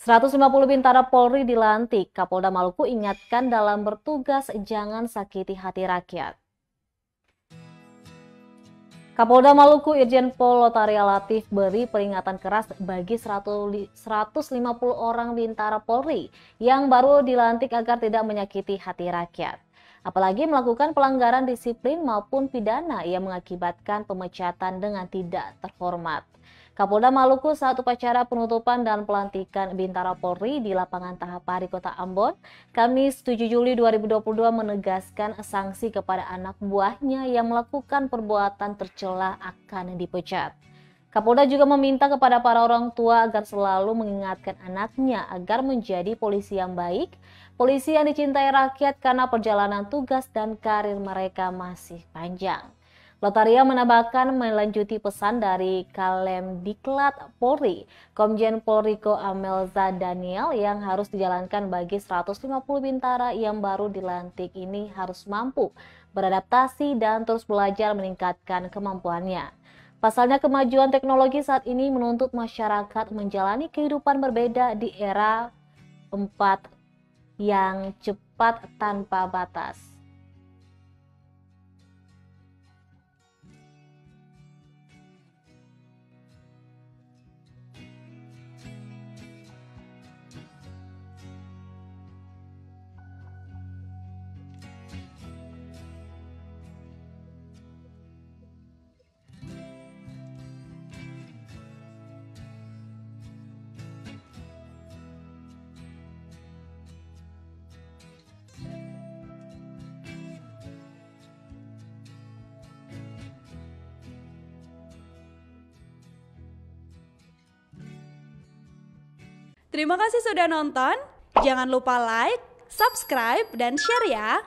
150 bintara Polri dilantik. Kapolda Maluku ingatkan dalam bertugas jangan sakiti hati rakyat. Kapolda Maluku Irjen Pol Lotaria Latif beri peringatan keras bagi 150 orang bintara Polri yang baru dilantik agar tidak menyakiti hati rakyat. Apalagi melakukan pelanggaran disiplin maupun pidana yang mengakibatkan pemecatan dengan tidak terhormat. Kapolda Maluku saat upacara penutupan dan pelantikan Bintara Polri di lapangan Tahapari, Kota Ambon, Kamis 7 Juli 2022 menegaskan sanksi kepada anak buahnya yang melakukan perbuatan tercela akan dipecat. Kapolda juga meminta kepada para orang tua agar selalu mengingatkan anaknya agar menjadi polisi yang baik, polisi yang dicintai rakyat karena perjalanan tugas dan karir mereka masih panjang. Lotaria menambahkan melanjuti pesan dari Kalemdiklat Polri, Komjen Pol Riko Amelza Daniel yang harus dijalankan bagi 150 bintara yang baru dilantik ini harus mampu beradaptasi dan terus belajar meningkatkan kemampuannya. Pasalnya kemajuan teknologi saat ini menuntut masyarakat menjalani kehidupan berbeda di era 4 yang cepat tanpa batas. Terima kasih sudah nonton. Jangan lupa like, subscribe, dan share ya.